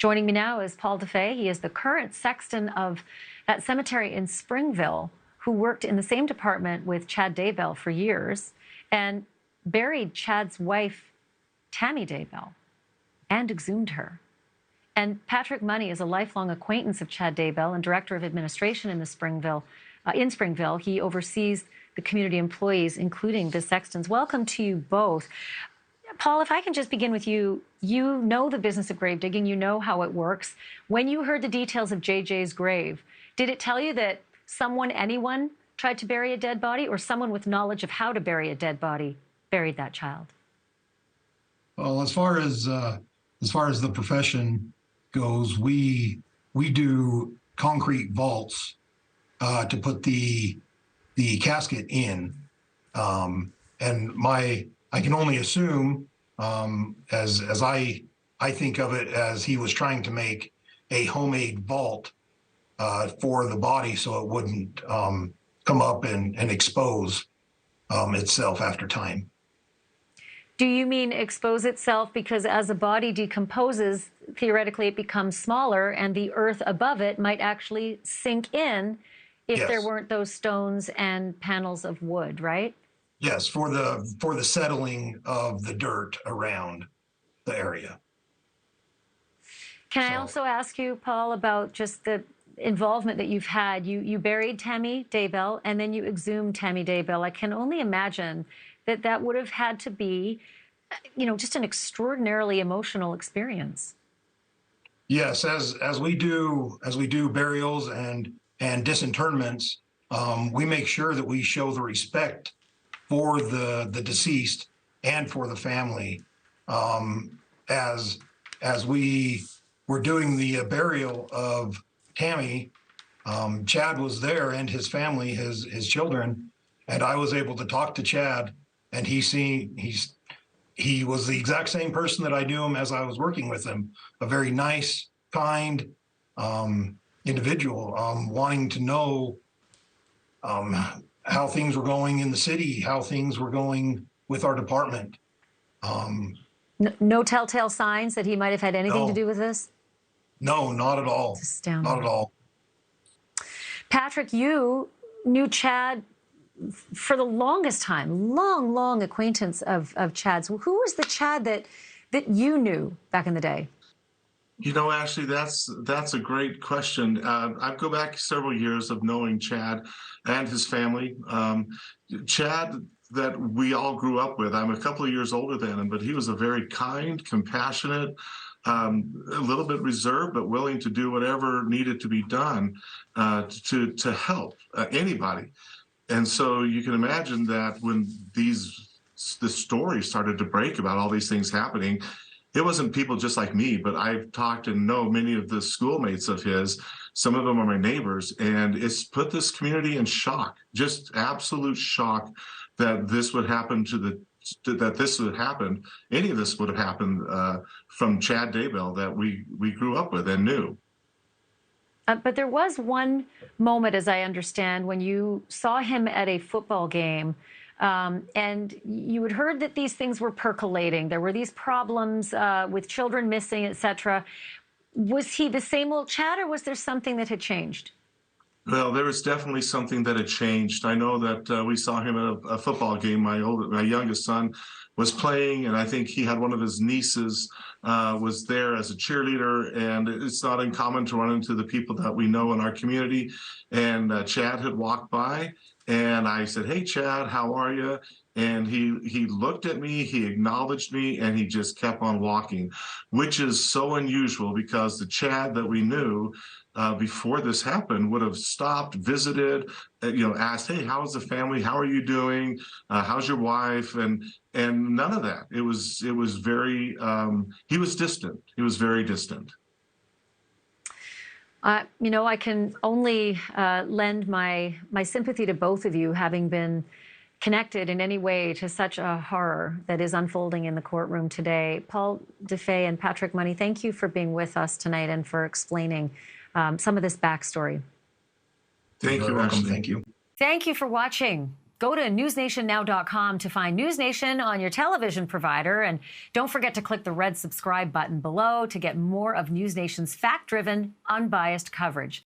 Joining me now is Paul Defa. He is the current sexton of that cemetery in Springville, who worked in the same department with Chad Daybell for years and buried Chad's wife, Tammy Daybell, and exhumed her. And Patrick Monney is a lifelong acquaintance of Chad Daybell and director of administration in Springville. He oversees the community employees, including the sextons. Welcome to you both. Paul, if I can just begin with you, you know the business of grave digging, you know how it works. When you heard the details of JJ's grave, did it tell you that anyone tried to bury a dead body, or someone with knowledge of how to bury a dead body buried that child? Well, as far as the profession goes, we do concrete vaults to put the casket in, and I can only assume, as I think of it, as he was trying to make a homemade vault for the body so it wouldn't come up and expose itself after time. Do you mean expose itself because as a body decomposes, theoretically it becomes smaller and the earth above it might actually sink in if there weren't those stones and panels of wood, right? Yes, for the settling of the dirt around the area. Can I also ask you, Paul, about just the involvement that you've had? You buried Tammy Daybell and then you exhumed Tammy Daybell. I can only imagine that would have had to be, just an extraordinarily emotional experience. Yes, as we do burials and disinterments, we make sure that we show the respect for the deceased and for the family. As we were doing the burial of Tammy, Chad was there and his family, his children, and I was able to talk to Chad, and he was the exact same person that I knew him as I was working with him, a very nice, kind individual, wanting to know how things were going in the city, how things were going with our department. No telltale signs that he might have had anything to do with this? No, not at all. It's astounding. Not at all. Patrick, you knew Chad for the longest time, long acquaintance of Chad's. Who was the Chad that you knew back in the day? Ashley, that's a great question. I go back several years of knowing Chad and his family. Chad, that we all grew up with. I'm a couple of years older than him, but he was a very kind, compassionate, a little bit reserved, but willing to do whatever needed to be done to help anybody. And so you can imagine that when the story started to break about all these things happening, it wasn't people just like me, but I've talked and know many of the schoolmates of his. Some of them are my neighbors, and it's put this community in shock, just absolute shock that this would happen any of this would have happened from Chad Daybell that we grew up with and knew. But there was one moment, as I understand, when you saw him at a football game, and you had heard that these things were percolating. There were these problems with children missing, etc. Was he the same old Chad, or was there something that had changed? Well, there was definitely something that had changed. I know that we saw him at a football game. My youngest son was playing, and I think he had one of his nieces was there as a cheerleader, and it's not uncommon to run into the people that we know in our community. And Chad had walked by, and I said, "Hey, Chad, how are you?" And he looked at me, he acknowledged me, and he just kept on walking, which is so unusual because the Chad that we knew before this happened would have stopped, visited, asked, "Hey, how's the family? How are you doing? How's your wife?" And none of that. It was very, he was distant. He was very distant. I can only lend my sympathy to both of you, having been connected in any way to such a horror that is unfolding in the courtroom today. Paul Defa and Patrick Monney, thank you for being with us tonight and for explaining some of this backstory. Thank you, Ashley. Thank you. Thank you for watching. Go to newsnationnow.com to find NewsNation on your television provider. And don't forget to click the red subscribe button below to get more of NewsNation's fact-driven, unbiased coverage.